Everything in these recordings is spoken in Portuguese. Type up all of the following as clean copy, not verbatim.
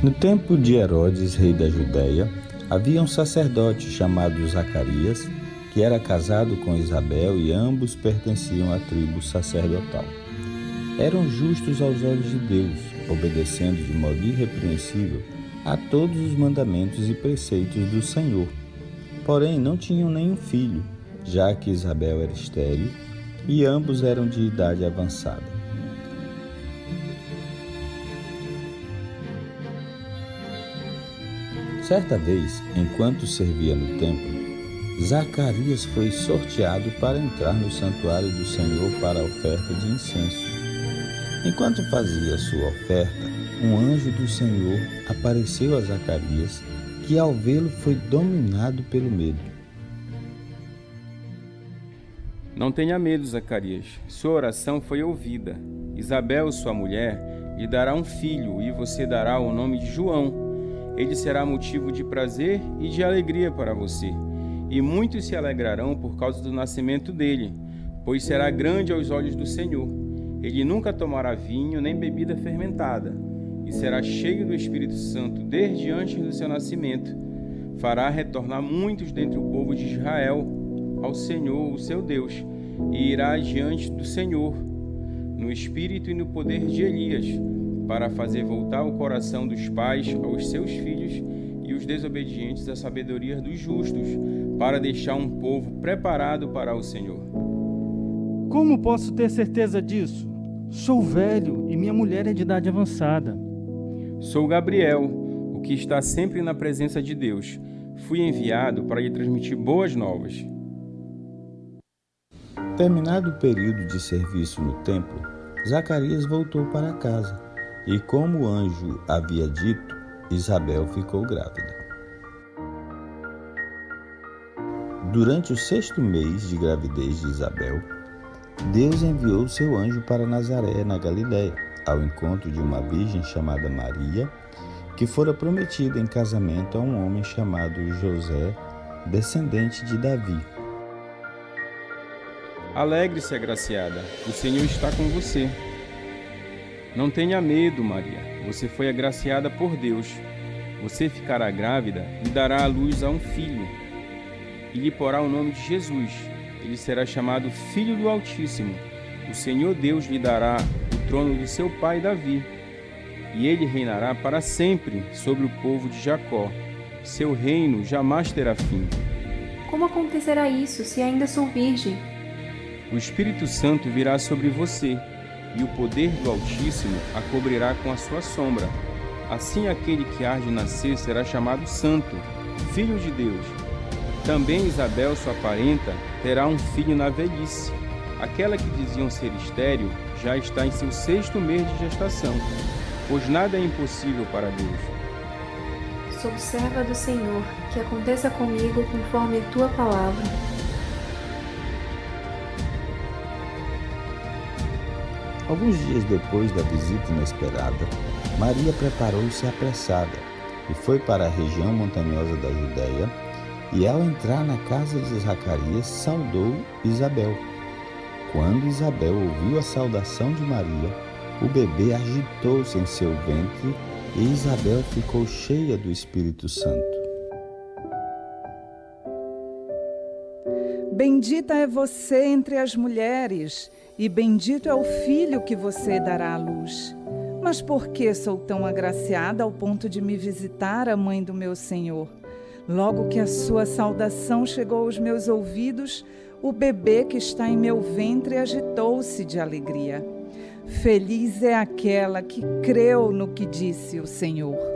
No tempo de Herodes, rei da Judéia, havia um sacerdote chamado Zacarias, que era casado com Isabel e ambos pertenciam à tribo sacerdotal. Eram justos aos olhos de Deus, obedecendo de modo irrepreensível a todos os mandamentos e preceitos do Senhor. Porém, não tinham nenhum filho, já que Isabel era estéril e ambos eram de idade avançada. Certa vez, enquanto servia no templo, Zacarias foi sorteado para entrar no santuário do Senhor para a oferta de incenso. Enquanto fazia sua oferta, um anjo do Senhor apareceu a Zacarias, que ao vê-lo foi dominado pelo medo. Não tenha medo, Zacarias. Sua oração foi ouvida. Isabel, sua mulher, lhe dará um filho e você dará o nome de João. Ele será motivo de prazer e de alegria para você, e muitos se alegrarão por causa do nascimento dele, pois será grande aos olhos do Senhor. Ele nunca tomará vinho nem bebida fermentada, e será cheio do Espírito Santo desde antes do seu nascimento. Fará retornar muitos dentre o povo de Israel ao Senhor, o seu Deus, e irá diante do Senhor, no espírito e no poder de Elias, para fazer voltar o coração dos pais aos seus filhos e os desobedientes à sabedoria dos justos, para deixar um povo preparado para o Senhor. Como posso ter certeza disso? Sou velho e minha mulher é de idade avançada. Sou Gabriel, o que está sempre na presença de Deus. Fui enviado para lhe transmitir boas novas. Terminado o período de serviço no templo, Zacarias voltou para casa. E como o anjo havia dito, Isabel ficou grávida. Durante o 6º mês de gravidez de Isabel, Deus enviou seu anjo para Nazaré, na Galiléia, ao encontro de uma virgem chamada Maria, que fora prometida em casamento a um homem chamado José, descendente de Davi. Alegre-se, agraciada, o Senhor está com você. Não tenha medo, Maria, você foi agraciada por Deus. Você ficará grávida e dará à luz a um filho, e lhe porá o nome de Jesus. Ele será chamado Filho do Altíssimo. O Senhor Deus lhe dará o trono do seu pai Davi, e ele reinará para sempre sobre o povo de Jacó. Seu reino jamais terá fim. Como acontecerá isso, se ainda sou virgem? O Espírito Santo virá sobre você, e o poder do Altíssimo a cobrirá com a sua sombra. Assim aquele que há de nascer será chamado Santo, Filho de Deus. Também Isabel, sua parenta, terá um filho na velhice. Aquela que diziam ser estéril já está em seu 6º mês de gestação, pois nada é impossível para Deus. Sou serva do Senhor, que aconteça comigo conforme a tua palavra. Alguns dias depois da visita inesperada, Maria preparou-se apressada e foi para a região montanhosa da Judéia, e ao entrar na casa de Zacarias, saudou Isabel. Quando Isabel ouviu a saudação de Maria, o bebê agitou-se em seu ventre e Isabel ficou cheia do Espírito Santo. Bendita é você entre as mulheres, e bendito é o filho que você dará à luz. Mas por que sou tão agraciada ao ponto de me visitar a mãe do meu Senhor? Logo que a sua saudação chegou aos meus ouvidos, o bebê que está em meu ventre agitou-se de alegria. Feliz é aquela que creu no que disse o Senhor.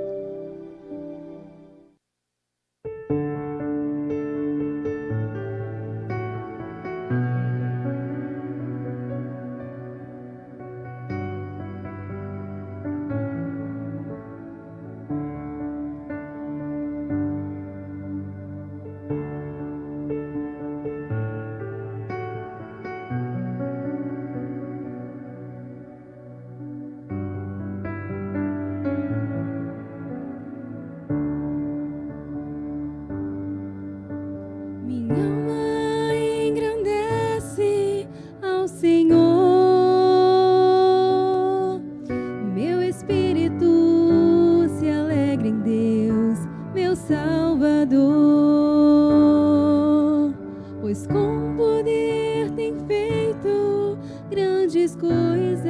grandes coisas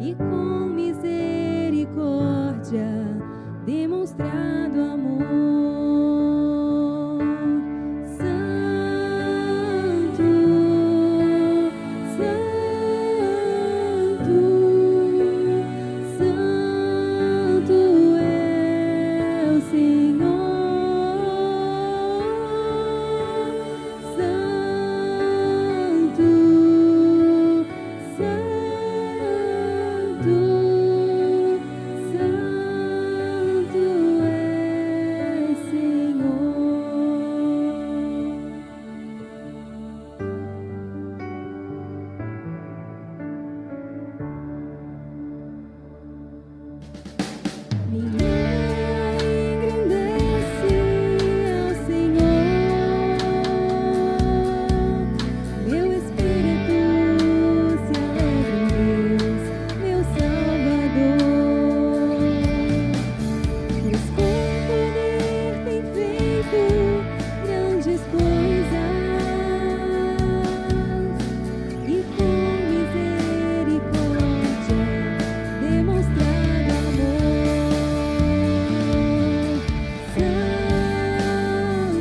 e com misericórdia demonstrado amor. Santo, Santo, Santo é o Senhor. Santo, Santo, Santo é Senhor. Minha engrandece ao Senhor, meu espírito se alegra em Deus, meu Salvador, pois com poder tem feito grandes coisas e com misericórdia demonstrado amor. Santo, Santo,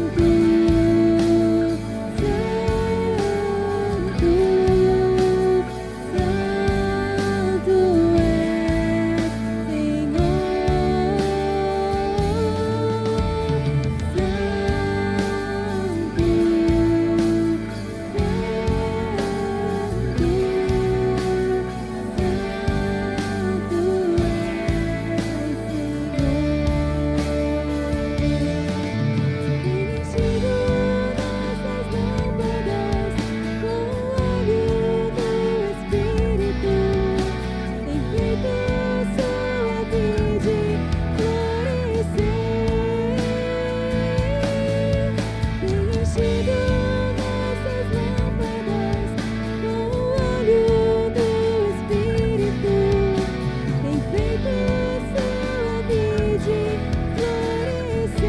Santo é enchido nossas lâmpadas com o óleo do Espírito, tem feito sua vide florescer. Santo,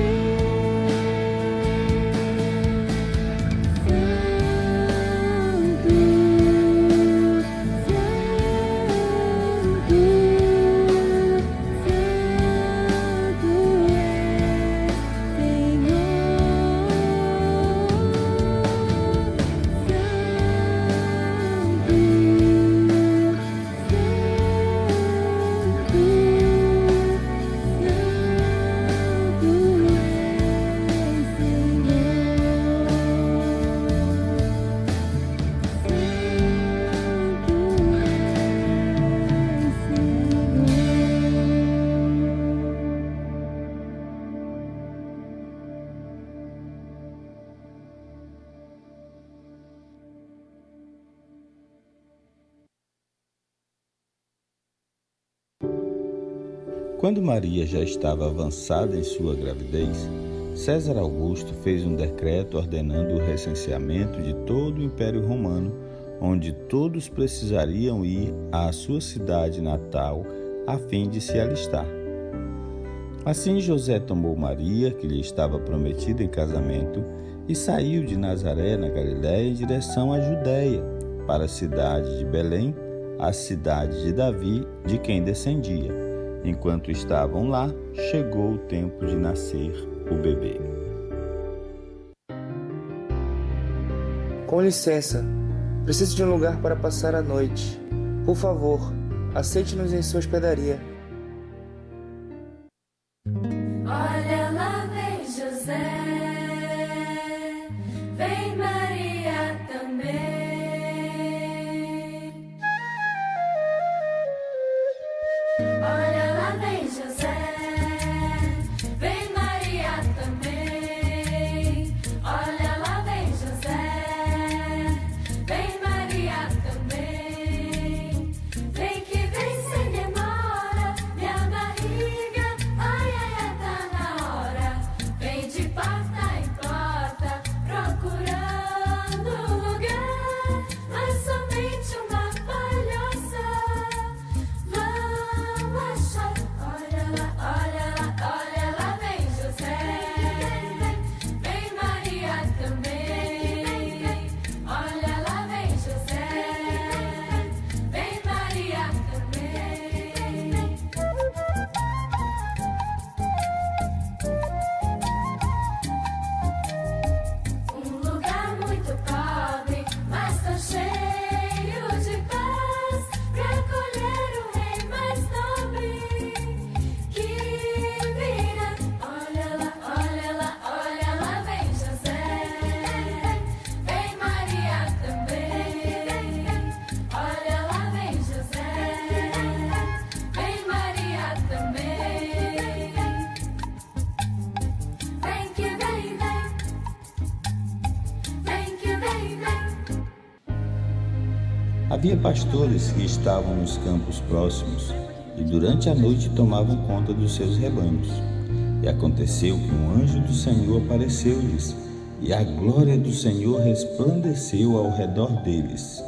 Quando Maria já estava avançada em sua gravidez, César Augusto fez um decreto ordenando o recenseamento de todo o Império Romano, onde todos precisariam ir à sua cidade natal a fim de se alistar. Assim José tomou Maria, que lhe estava prometida em casamento, e saiu de Nazaré, na Galiléia, em direção à Judéia, para a cidade de Belém, a cidade de Davi, de quem descendia. Enquanto estavam lá, chegou o tempo de nascer o bebê. Com licença, preciso de um lugar para passar a noite. Por favor, aceite-nos em sua hospedaria. Olha lá vem José, vem Maria também. Olha lá vem José, vem Maria também. Olha lá vem José, vem Maria também. Vem que vem sem demora, Havia pastores que estavam nos campos próximos e durante a noite tomavam conta dos seus rebanhos. E aconteceu que um anjo do Senhor apareceu-lhes, e a glória do Senhor resplandeceu ao redor deles.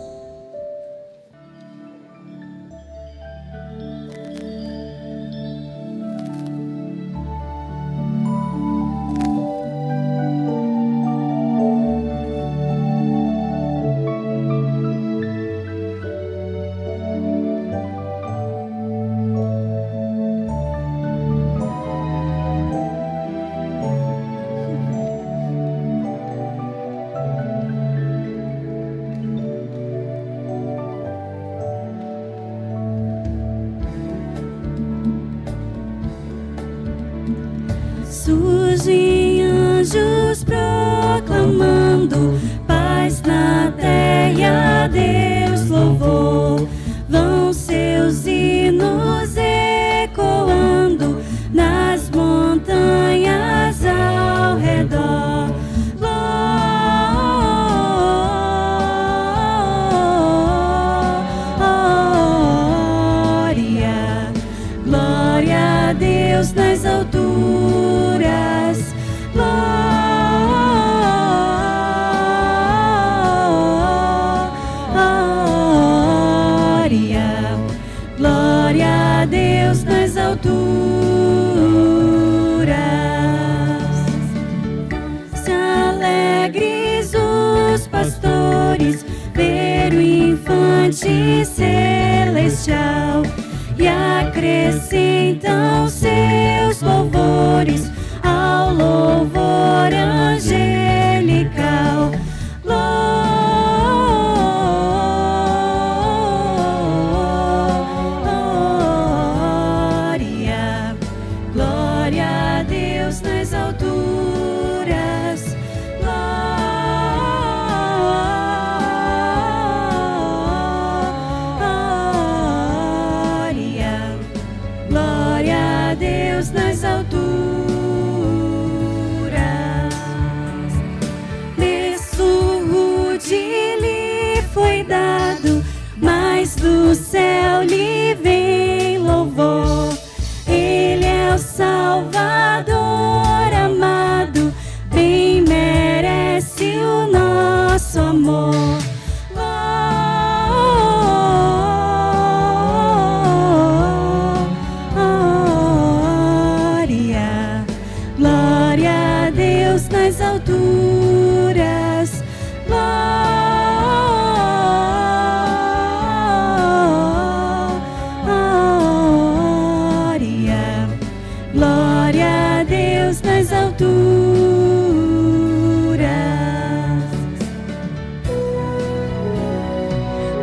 Surgem anjos proclamando paz na terra e a Deus louvor. Vão seus hinos ecoando nas montanhas ao redor. Glória, glória a Deus nas alturas. Glória a Deus nas alturas. Se alegres os pastores ver o infante celestial e acrescentam seus louvores ao louvor angelical. Glória a Deus nas alturas. Glória a Deus nas alturas. Berço rude lhe foi dado, mas do céu lhe vem louvor. Ele é o Salvador amado, bem merece o nosso amor. Glória, glória a Deus nas alturas. Glória a Deus nas alturas.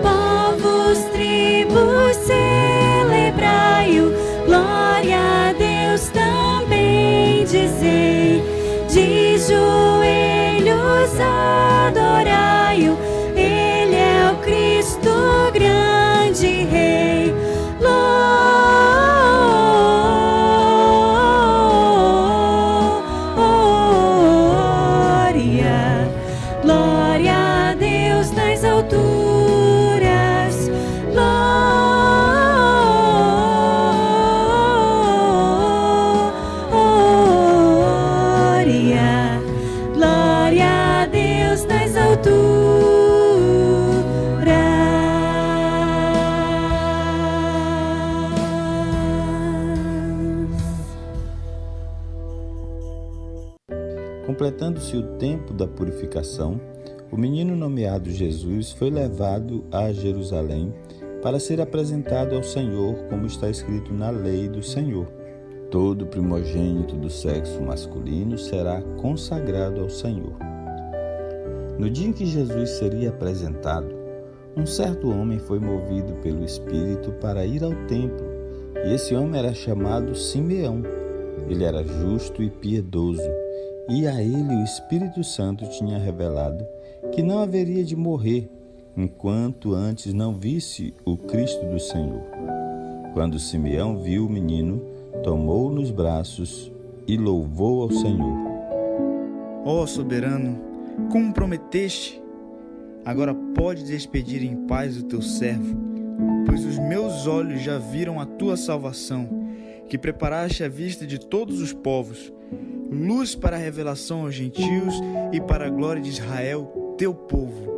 Povos, tribos, celebrai-o. Glória a Deus também dizei. De joelhos adorai-o. Ele é o Cristo, grande Rei. Glória a Deus nas alturas. Glória, glória a Deus nas alturas. Completando-se o tempo da purificação, o menino nomeado Jesus foi levado a Jerusalém para ser apresentado ao Senhor, como está escrito na lei do Senhor. Todo primogênito do sexo masculino será consagrado ao Senhor. No dia em que Jesus seria apresentado, um certo homem foi movido pelo Espírito para ir ao templo, e esse homem era chamado Simeão. Ele era justo e piedoso, e a ele o Espírito Santo tinha revelado que não haveria de morrer, enquanto antes não visse o Cristo do Senhor. Quando Simeão viu o menino, tomou-o nos braços e louvou ao Senhor. Ó soberano, como prometeste, Agora pode despedir em paz o teu servo, pois os meus olhos já viram a tua salvação, que preparaste à vista de todos os povos, luz para a revelação aos gentios e para a glória de Israel, teu povo.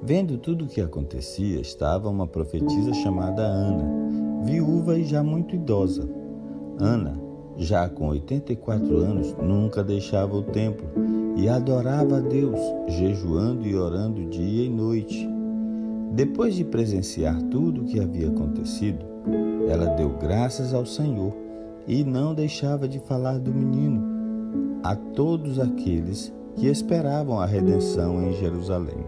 Vendo tudo o que acontecia, estava uma profetisa chamada Ana, viúva e já muito idosa. Ana, já com 84 anos, nunca deixava o templo e adorava a Deus, jejuando e orando dia e noite. Depois de presenciar tudo o que havia acontecido, ela deu graças ao Senhor e não deixava de falar do menino a todos aqueles que esperavam a redenção em Jerusalém.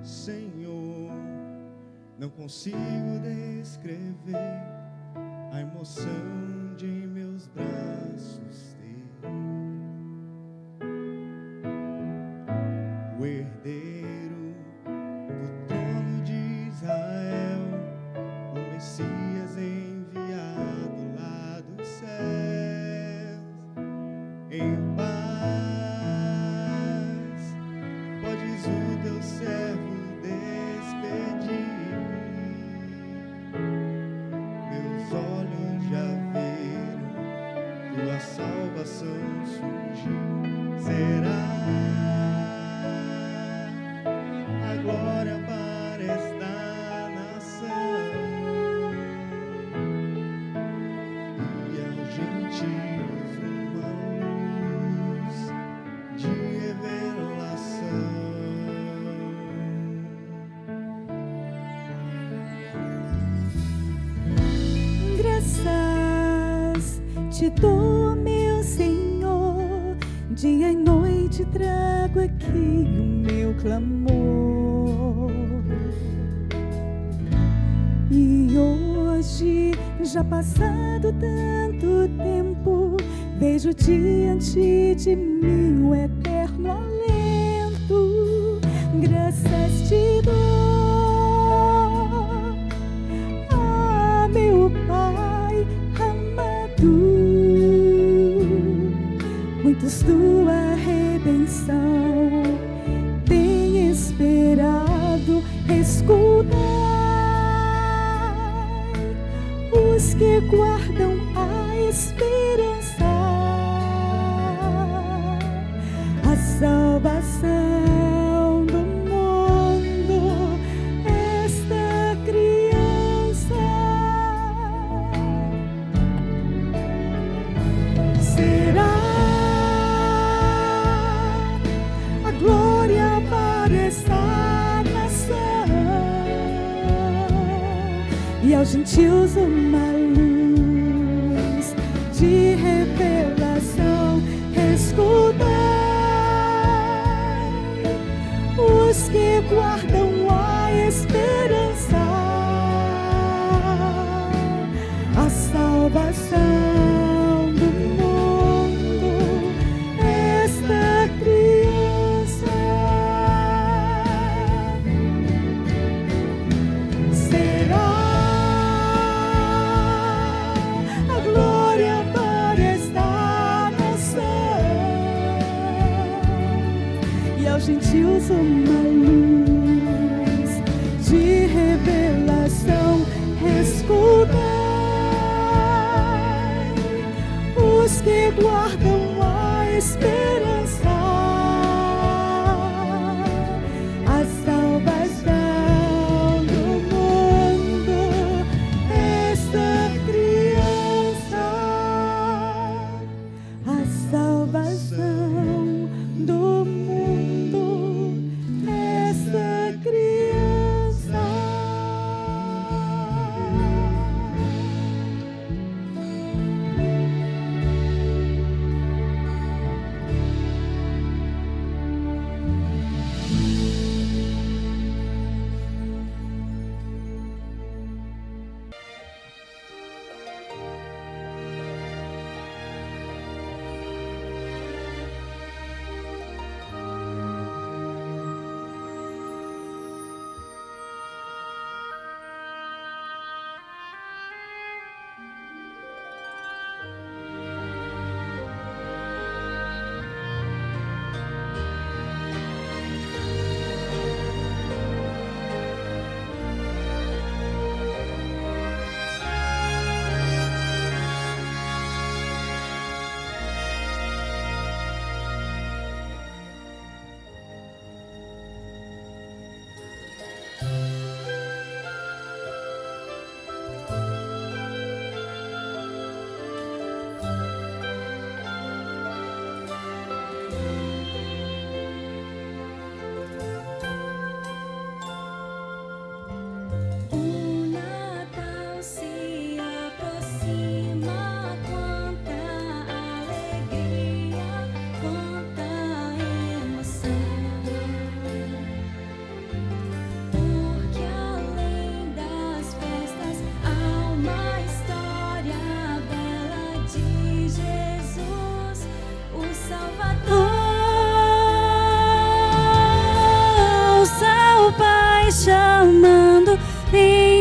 Senhor, não consigo descrever a emoção de em meus braços ter o herdeiro do trono de Israel, o Messias enviado lá dos céus. Em paz, podes o teu servo salvação surgiu, será a glória para esta nação e aos gentios uma luz de revelação. Graças te dou, meu Senhor, dia e noite trago aqui o meu clamor. E hoje, já passado tanto tempo, vejo diante de mim o eterno alento. Graças te dou, ah, meu Pai amado. Muitos tua redenção têm esperado. Escutai os que guardam a esperança, a salvação do mundo, esta criança será glória para esta nação e aos gentios uma luz de revelação. Escutai os que guardam a esperança, a salvação do mundo, esta criança será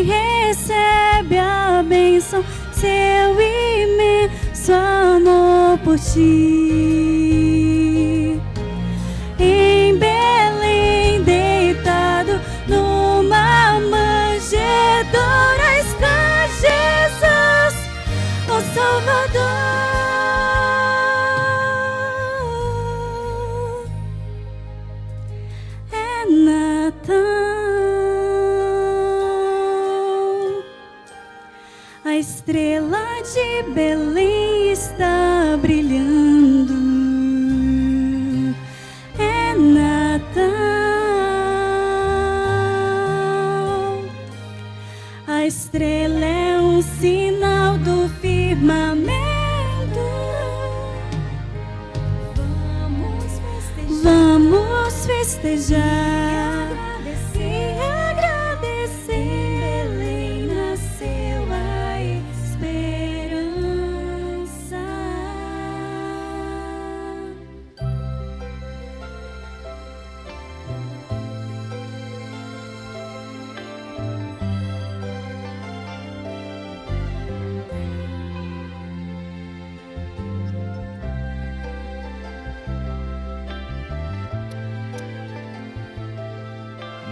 quem recebe a bênção, seu imenso amor por ti. Em Belém deitado numa manjedoura está Jesus, o Salvador. É Natal, a estrela de Belém está brilhando. É Natal, a estrela é um sinal do firmamento. Vamos festejar e agradecer. Em Belém nasceu a esperança.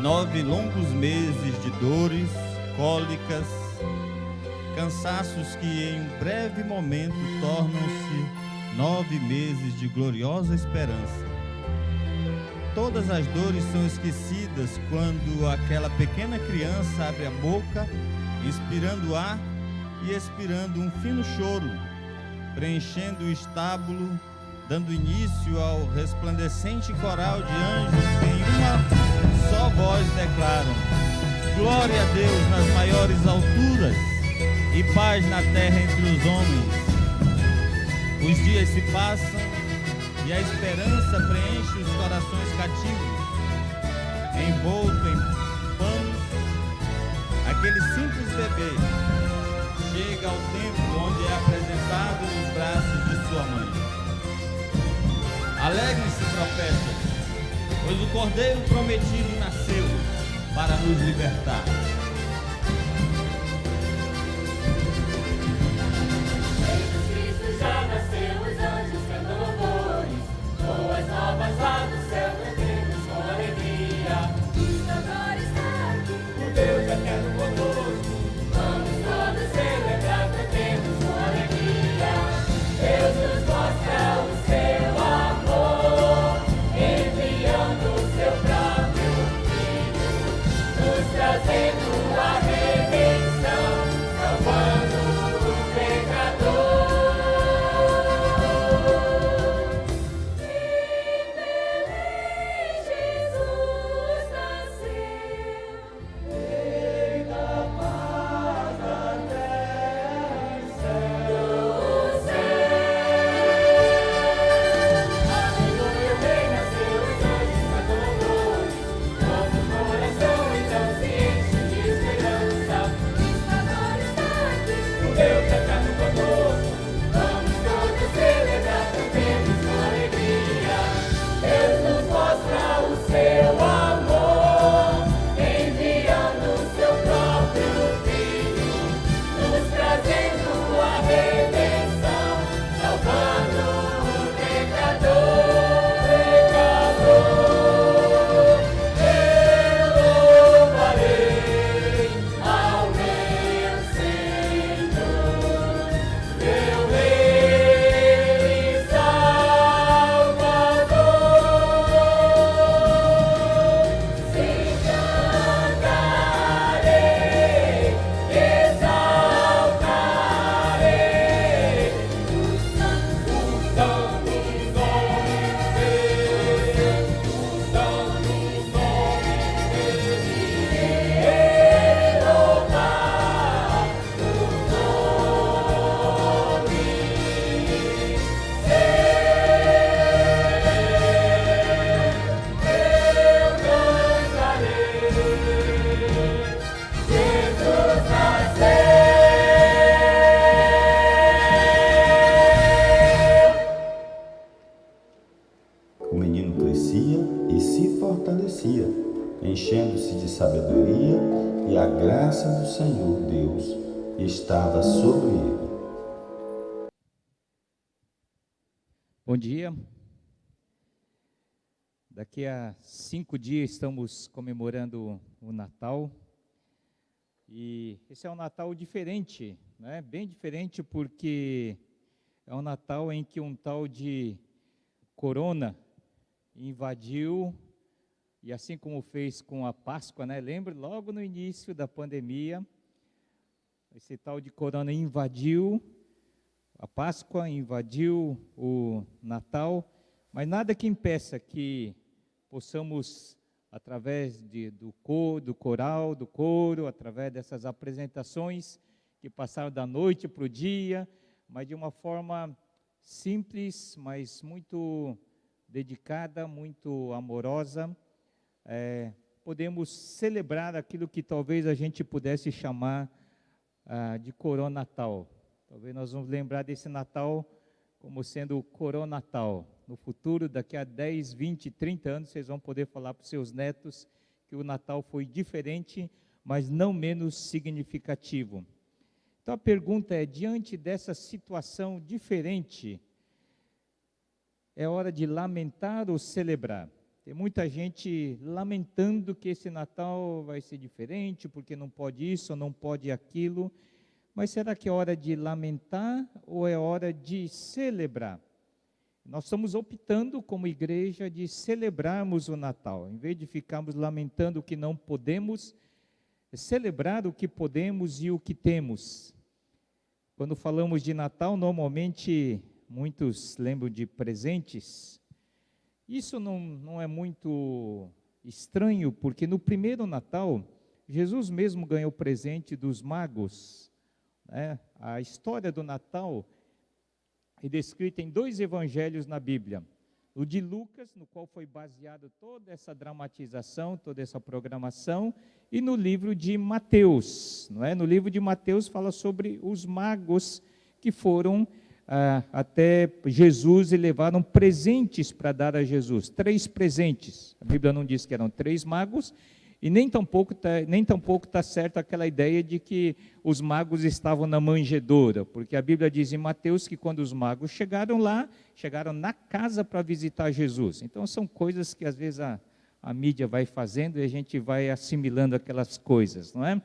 Nove longos meses de dores, cólicas, cansaços que em um breve momento tornam-se 9 meses de gloriosa esperança. Todas as dores são esquecidas quando aquela pequena criança abre a boca, inspirando ar e expirando um fino choro, preenchendo o estábulo, dando início ao resplandecente coral de anjos que em uma só voz declaram: glória a Deus nas maiores alturas e paz na terra entre os homens. Os dias se passam e a esperança preenche os corações cativos. Envolto em panos, aquele simples bebê chega ao templo onde é apresentado nos braços de sua mãe. Alegrem-se, profetas, pois o Cordeiro prometido nasceu para nos libertar. Jesus Cristo já nasceu, os anjos cantam louvores, boas novas lá do céu cantemos com alegria. Cristo agora está aqui, o Deus eterno conosco, vamos todos celebrar, cantemos com alegria. Deus nos mostra o seu amor, enviando o seu próprio Filho, nos trazendo a redenção, salvando o pecador. Em Belém Jesus nasceu, Rei da paz da terra e do céu. Aleluia, o Rei nasceu, os anjos cantam louvores, nosso coração então se enche e a graça do Senhor Deus estava sobre ele. Bom dia. Daqui a 5 dias estamos comemorando o Natal. E esse é um Natal diferente, né? Bem diferente, porque é um Natal em que um tal de corona invadiu, e assim como fez com a Páscoa, né? Lembra, logo no início da pandemia, esse tal de corona invadiu a Páscoa, invadiu o Natal, mas nada que impeça que possamos, através do coral, do coro, através dessas apresentações que passaram da noite para o dia, mas de uma forma simples, mas muito dedicada, muito amorosa, podemos celebrar aquilo que talvez a gente pudesse chamar de Coronatal. Talvez nós vamos lembrar desse Natal como sendo o Coronatal. No futuro, daqui a 10, 20, 30 anos, vocês vão poder falar para os seus netos que o Natal foi diferente, mas não menos significativo. Então a pergunta é, diante dessa situação diferente, é hora de lamentar ou celebrar? Tem muita gente lamentando que esse Natal vai ser diferente, porque não pode isso, não pode aquilo. Mas será que é hora de lamentar ou é hora de celebrar? Nós estamos optando como igreja de celebrarmos o Natal. Em vez de ficarmos lamentando o que não podemos, celebrar o que podemos e o que temos. Quando falamos de Natal, normalmente muitos lembram de presentes. Isso não é muito estranho, porque no primeiro Natal, Jesus mesmo ganhou presente dos magos. A história do Natal é descrita em 2 evangelhos na Bíblia. O de Lucas, no qual foi baseada toda essa dramatização, toda essa programação, e no livro de Mateus. No livro de Mateus fala sobre os magos que foram até Jesus e levaram presentes para dar a Jesus. 3 presentes. A Bíblia não diz que eram 3 magos, e nem tampouco está certa aquela ideia de que os magos estavam na manjedoura, porque a Bíblia diz em Mateus que quando os magos chegaram lá, chegaram na casa para visitar Jesus. Então são coisas que às vezes a mídia vai fazendo e a gente vai assimilando aquelas coisas, não é?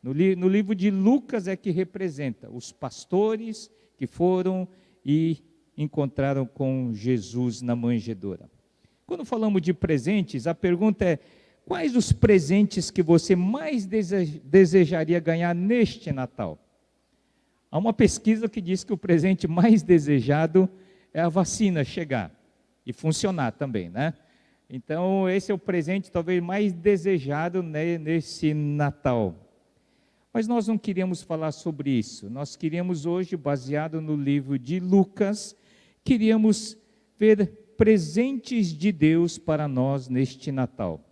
No livro de Lucas é que representa os pastores que foram e encontraram com Jesus na manjedoura. Quando falamos de presentes, a pergunta é: quais os presentes que você mais desejaria ganhar neste Natal? Há uma pesquisa que diz que o presente mais desejado é a vacina chegar e funcionar também, né? Então, esse é o presente talvez mais desejado, né, nesse Natal. Mas nós não queríamos falar sobre isso. Nós queríamos hoje, baseado no livro de Lucas, queríamos ver presentes de Deus para nós neste Natal.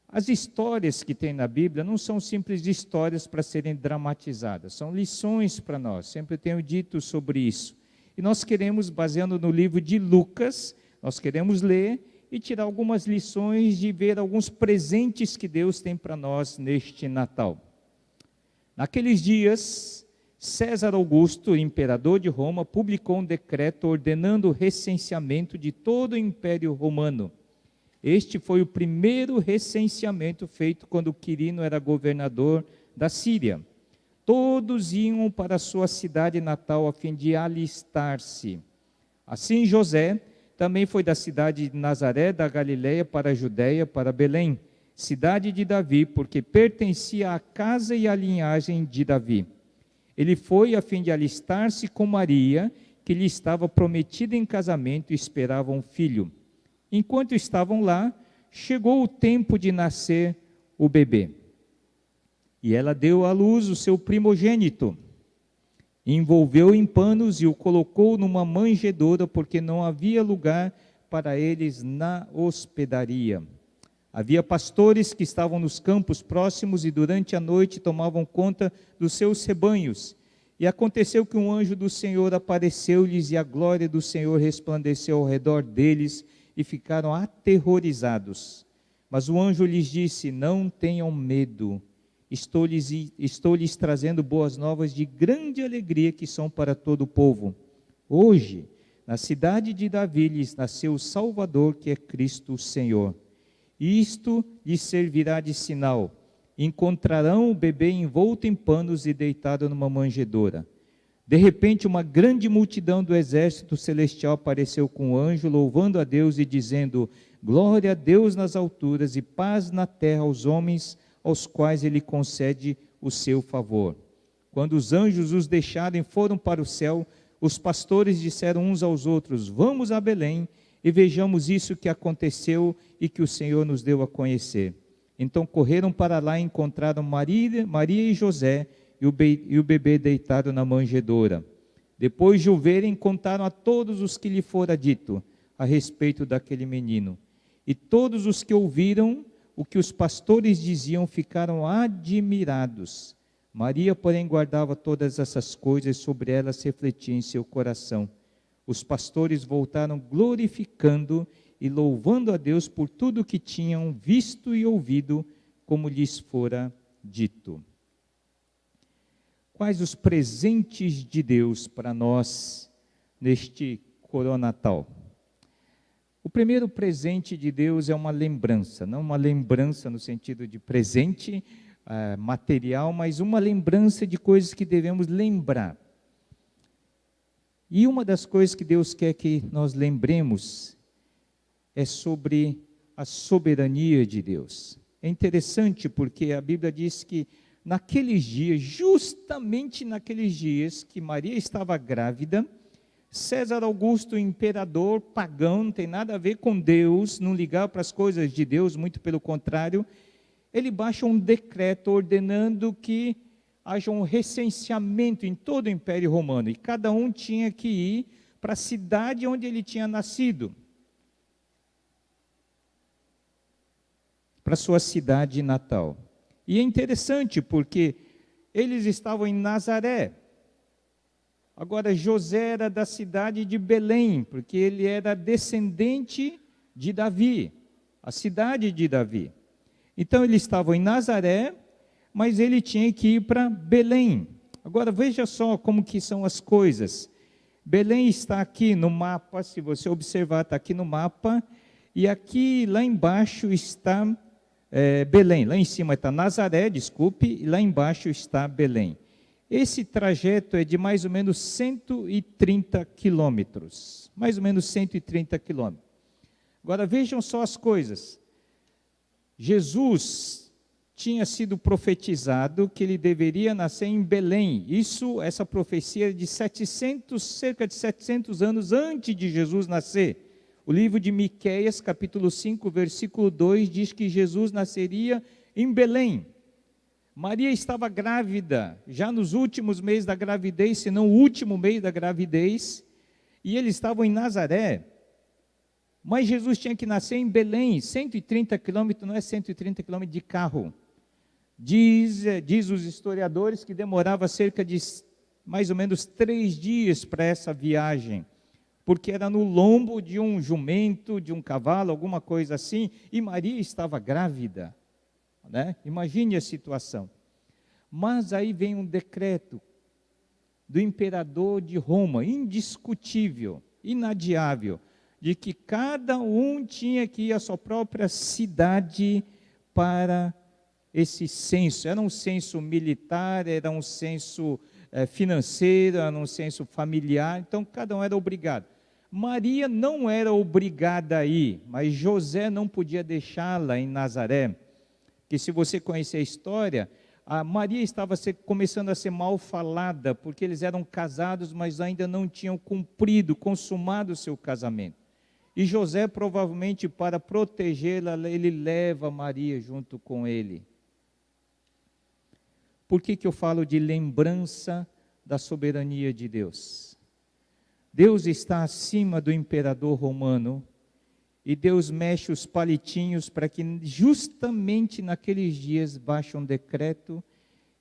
As histórias que tem na Bíblia não são simples histórias para serem dramatizadas, são lições para nós, sempre tenho dito sobre isso. E nós queremos, baseando no livro de Lucas, nós queremos ler e tirar algumas lições de ver alguns presentes que Deus tem para nós neste Natal. Naqueles dias, César Augusto, imperador de Roma, publicou um decreto ordenando o recenseamento de todo o Império Romano. Este foi o primeiro recenseamento feito quando Quirino era governador da Síria. Todos iam para a sua cidade natal a fim de alistar-se. Assim José também foi da cidade de Nazaré, da Galileia, para a Judéia, para Belém, cidade de Davi, porque pertencia à casa e à linhagem de Davi. Ele foi a fim de alistar-se com Maria, que lhe estava prometida em casamento e esperava um filho. Enquanto estavam lá, chegou o tempo de nascer o bebê. E ela deu à luz o seu primogênito. Envolveu em panos e o colocou numa manjedoura, porque não havia lugar para eles na hospedaria. Havia pastores que estavam nos campos próximos e durante a noite tomavam conta dos seus rebanhos. E aconteceu que um anjo do Senhor apareceu-lhes e a glória do Senhor resplandeceu ao redor deles e ficaram aterrorizados. Mas o anjo lhes disse: não tenham medo, estou lhes trazendo boas novas de grande alegria que são para todo o povo. Hoje, na cidade de Davi, lhes nasceu o Salvador, que é Cristo o Senhor. Isto lhes servirá de sinal: encontrarão o bebê envolto em panos e deitado numa manjedoura. De repente, uma grande multidão do exército celestial apareceu com o anjo, louvando a Deus e dizendo: glória a Deus nas alturas e paz na terra aos homens aos quais ele concede o seu favor. Quando os anjos os deixaram e foram para o céu, os pastores disseram uns aos outros: vamos a Belém e vejamos isso que aconteceu e que o Senhor nos deu a conhecer. Então correram para lá e encontraram Maria e José e o bebê deitado na manjedoura. Depois de o verem, contaram a todos os que lhe fora dito a respeito daquele menino. E todos os que ouviram o que os pastores diziam ficaram admirados. Maria, porém, guardava todas essas coisas, sobre elas refletia em seu coração. Os pastores voltaram glorificando e louvando a Deus por tudo o que tinham visto e ouvido, como lhes fora dito. Quais os presentes de Deus para nós neste coronatal? O primeiro presente de Deus é uma lembrança, não uma lembrança no sentido de presente material, mas uma lembrança de coisas que devemos lembrar. E uma das coisas que Deus quer que nós lembremos é sobre a soberania de Deus. É interessante porque a Bíblia diz que naqueles dias, justamente naqueles dias que Maria estava grávida, César Augusto, imperador pagão, não tem nada a ver com Deus, não ligava para as coisas de Deus, muito pelo contrário, ele baixa um decreto ordenando que haja um recenseamento em todo o Império Romano, e cada um tinha que ir para a cidade onde ele tinha nascido, para sua cidade natal. E é interessante porque eles estavam em Nazaré. Agora, José era da cidade de Belém, porque ele era descendente de Davi, a cidade de Davi. Então, eles estavam em Nazaré, mas ele tinha que ir para Belém. Agora, veja só como que são as coisas. Belém está aqui no mapa, se você observar, está aqui no mapa, e aqui, lá embaixo, está Belém. Lá em cima está Nazaré, desculpe, e lá embaixo está Belém. Esse trajeto é de mais ou menos 130 quilômetros. Mais ou menos 130 quilômetros. Agora, vejam só as coisas. Jesus tinha sido profetizado que ele deveria nascer em Belém. Essa profecia é de cerca de 700 anos antes de Jesus nascer. O livro de Miqueias, capítulo 5, versículo 2, diz que Jesus nasceria em Belém. Maria estava grávida, já nos últimos meses da gravidez, se não o último mês da gravidez, e eles estavam em Nazaré. Mas Jesus tinha que nascer em Belém, 130 quilômetros, não é 130 quilômetros de carro. Diz os historiadores que demorava cerca de mais ou menos 3 dias para essa viagem, porque era no lombo de um jumento, de um cavalo, alguma coisa assim, e Maria estava grávida, né? Imagine a situação. Mas aí vem um decreto do imperador de Roma, indiscutível, inadiável, de que cada um tinha que ir à sua própria cidade para esse censo. Era um censo militar, era um censo financeiro, era um censo familiar, então cada um era obrigado. Maria não era obrigada a ir, mas José não podia deixá-la em Nazaré, que se você conhecer a história, a Maria estava começando a ser mal falada, porque eles eram casados, mas ainda não tinham consumado o seu casamento. E José, provavelmente para protegê-la, ele leva Maria junto com ele. Por que eu falo de lembrança da soberania de Deus? Deus está acima do imperador romano, e Deus mexe os palitinhos para que justamente naqueles dias baixe um decreto,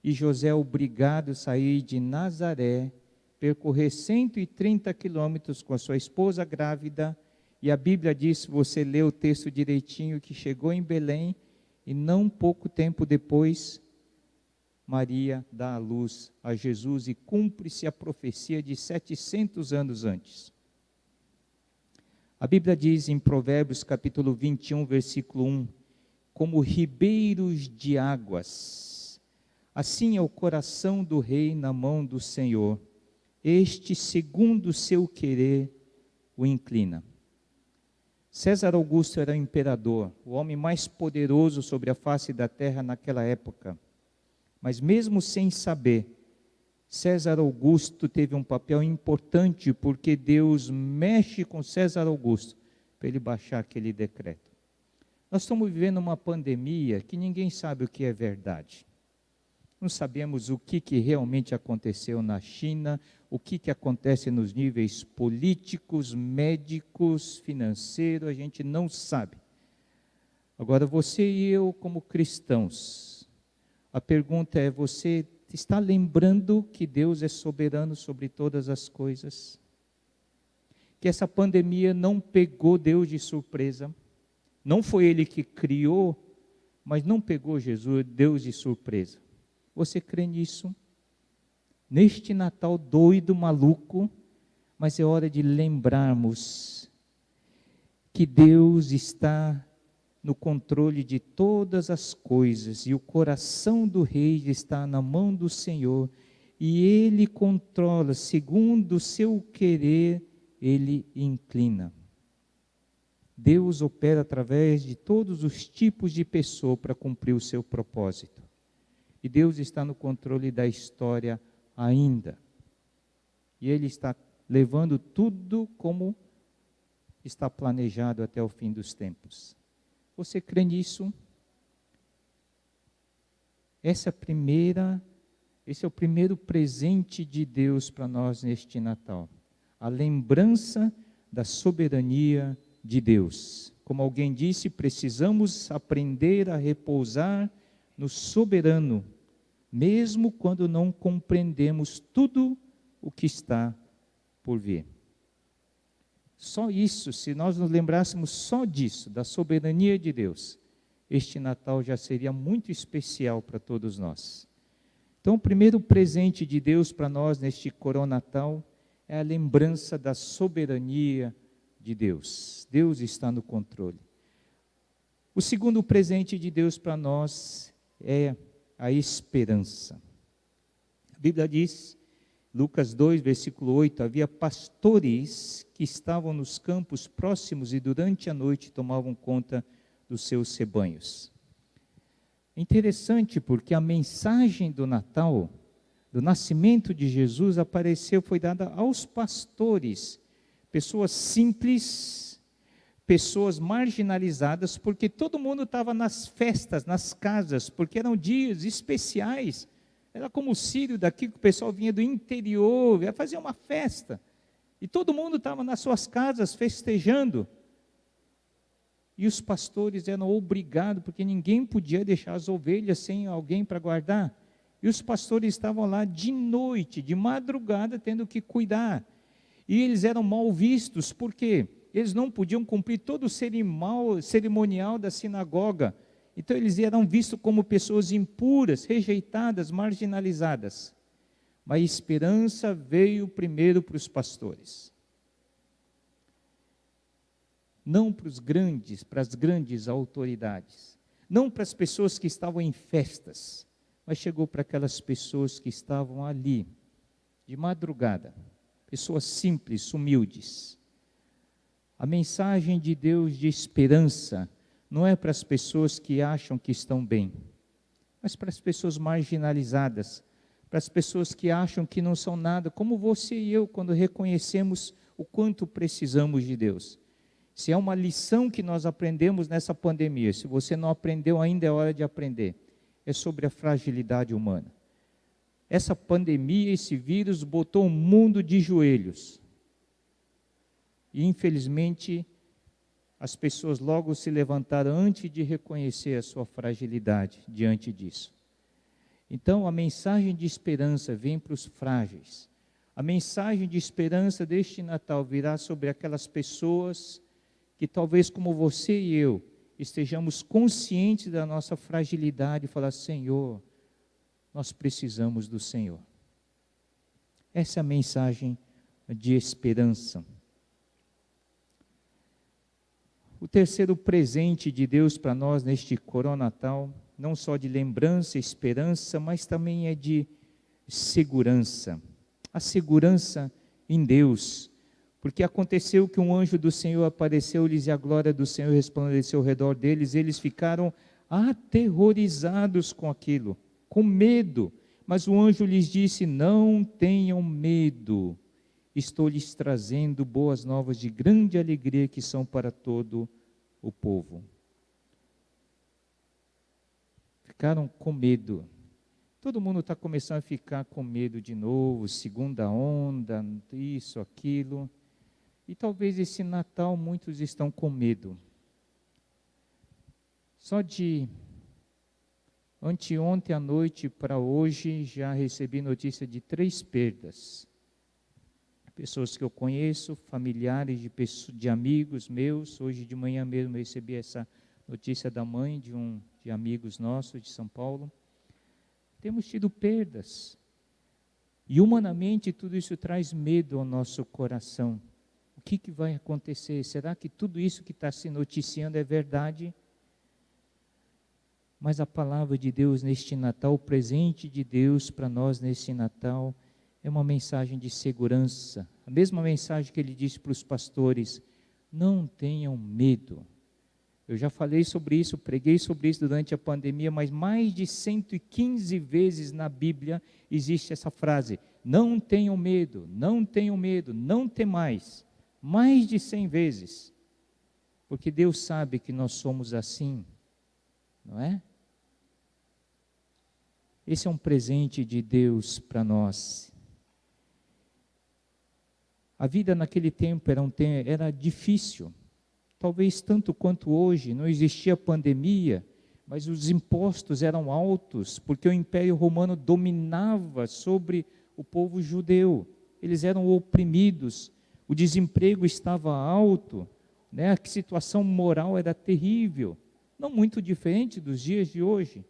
e José é obrigado a sair de Nazaré, percorrer 130 quilômetros com a sua esposa grávida, E a Bíblia diz, se você lê o texto direitinho, que chegou em Belém e não pouco tempo depois, Maria dá à luz a Jesus e cumpre-se a profecia de 700 anos antes. A Bíblia diz em Provérbios capítulo 21, versículo 1, como ribeiros de águas, assim é o coração do rei na mão do Senhor, este segundo o seu querer o inclina. César Augusto era o imperador, o homem mais poderoso sobre a face da terra naquela época. Mas mesmo sem saber, César Augusto teve um papel importante, porque Deus mexe com César Augusto para ele baixar aquele decreto. Nós estamos vivendo uma pandemia que ninguém sabe o que é verdade. Não sabemos o que realmente aconteceu na China, o que acontece nos níveis políticos, médicos, financeiros, a gente não sabe. Agora, você e eu, como cristãos, a pergunta é, você está lembrando que Deus é soberano sobre todas as coisas? Que essa pandemia não pegou Deus de surpresa? Não foi Ele que criou, mas não pegou Deus de surpresa. Você crê nisso? Neste Natal doido, maluco, mas é hora de lembrarmos que Deus está no controle de todas as coisas, e o coração do rei está na mão do Senhor, e Ele controla, segundo o seu querer, Ele inclina. Deus opera através de todos os tipos de pessoa para cumprir o seu propósito. E Deus está no controle da história ainda. E Ele está levando tudo como está planejado até o fim dos tempos. Você crê nisso? Esse é o primeiro presente de Deus para nós neste Natal. A lembrança da soberania de Deus. Como alguém disse, precisamos aprender a repousar no soberano, mesmo quando não compreendemos tudo o que está por vir. Só isso, se nós nos lembrássemos só disso, da soberania de Deus, este Natal já seria muito especial para todos nós. Então, o primeiro presente de Deus para nós neste Coronatal é a lembrança da soberania de Deus. Deus está no controle. O segundo presente de Deus para nós é a esperança. A Bíblia diz, Lucas 2, versículo 8, havia pastores que estavam nos campos próximos e durante a noite tomavam conta dos seus rebanhos. Interessante porque a mensagem do Natal, do nascimento de Jesus, foi dada aos pastores, pessoas simples, pessoas marginalizadas, porque todo mundo estava nas festas, nas casas, porque eram dias especiais. Era como o Sírio daqui, que o pessoal vinha do interior, ia fazer uma festa. E todo mundo estava nas suas casas festejando. E os pastores eram obrigados, porque ninguém podia deixar as ovelhas sem alguém para guardar. E os pastores estavam lá de noite, de madrugada, tendo que cuidar. E eles eram mal vistos, porque eles não podiam cumprir todo o cerimonial da sinagoga. Então eles eram vistos como pessoas impuras, rejeitadas, marginalizadas. Mas a esperança veio primeiro para os pastores. Não para as grandes autoridades. Não para as pessoas que estavam em festas. Mas chegou para aquelas pessoas que estavam ali, de madrugada. Pessoas simples, humildes. A mensagem de Deus de esperança não é para as pessoas que acham que estão bem, mas para as pessoas marginalizadas, para as pessoas que acham que não são nada, como você e eu, quando reconhecemos o quanto precisamos de Deus. Se é uma lição que nós aprendemos nessa pandemia, se você não aprendeu ainda, é hora de aprender, é sobre a fragilidade humana. Essa pandemia, esse vírus, botou o mundo de joelhos. E, infelizmente, as pessoas logo se levantaram antes de reconhecer a sua fragilidade diante disso. Então, a mensagem de esperança vem para os frágeis. A mensagem de esperança deste Natal virá sobre aquelas pessoas que talvez como você e eu estejamos conscientes da nossa fragilidade e falar: Senhor, nós precisamos do Senhor. Essa é a mensagem de esperança. O terceiro presente de Deus para nós neste Coronatal, não só de lembrança, esperança, mas também é de segurança. A segurança em Deus. Porque aconteceu que um anjo do Senhor apareceu-lhes e a glória do Senhor resplandeceu ao redor deles. Eles ficaram aterrorizados com aquilo, com medo. Mas o anjo lhes disse: não tenham medo. Estou lhes trazendo boas novas de grande alegria que são para todo o povo. Ficaram com medo. Todo mundo está começando a ficar com medo de novo, segunda onda, isso, aquilo. E talvez esse Natal muitos estão com medo. Só de anteontem à noite para hoje já recebi notícia de 3 perdas. Pessoas que eu conheço, familiares de amigos meus. Hoje de manhã mesmo recebi essa notícia da mãe de amigos nossos de São Paulo. Temos tido perdas. E humanamente tudo isso traz medo ao nosso coração. O que vai acontecer? Será que tudo isso que está se noticiando é verdade? Mas a palavra de Deus neste Natal, o presente de Deus para nós neste Natal, é uma mensagem de segurança. A mesma mensagem que ele disse para os pastores: não tenham medo. Eu já falei sobre isso, preguei sobre isso durante a pandemia, mas mais de 115 vezes na Bíblia existe essa frase: não tenham medo, não tenham medo, não temais. Mais de 100 vezes. Porque Deus sabe que nós somos assim, não é? Esse é um presente de Deus para nós. A vida naquele tempo era difícil, talvez tanto quanto hoje. Não existia pandemia, mas os impostos eram altos, porque o Império Romano dominava sobre o povo judeu. Eles eram oprimidos, o desemprego estava alto, né? A situação moral era terrível, não muito diferente dos dias de hoje.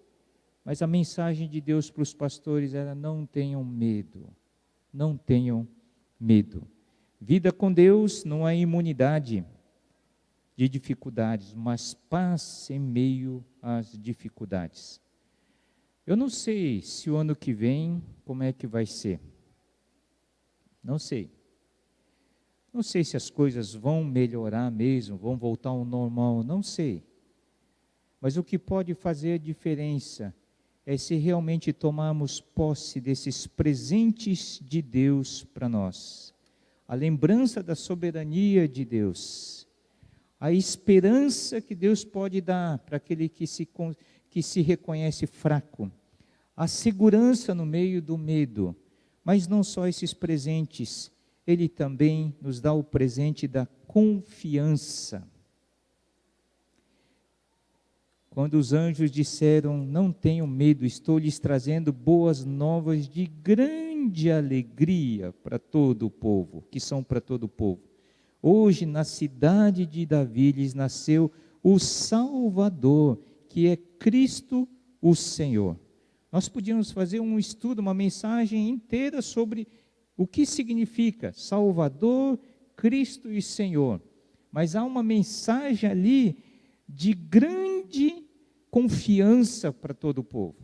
Mas a mensagem de Deus para os pastores era: não tenham medo, não tenham medo. Vida com Deus não é imunidade de dificuldades, mas paz em meio às dificuldades. Eu não sei se o ano que vem, como é que vai ser. Não sei. Não sei se as coisas vão melhorar mesmo, vão voltar ao normal, não sei. Mas o que pode fazer a diferença é se realmente tomarmos posse desses presentes de Deus para nós. A lembrança da soberania de Deus, a esperança que Deus pode dar para aquele que se reconhece fraco, a segurança no meio do medo. Mas não só esses presentes, Ele também nos dá o presente da confiança. Quando os anjos disseram: não tenham medo, estou lhes trazendo boas novas de grande alegria para todo o povo, que são para todo o povo. Hoje na cidade de Davi lhes nasceu o Salvador, que é Cristo o Senhor. Nós podíamos fazer um estudo, uma mensagem inteira sobre o que significa Salvador, Cristo e Senhor. Mas há uma mensagem ali de grande confiança para todo o povo.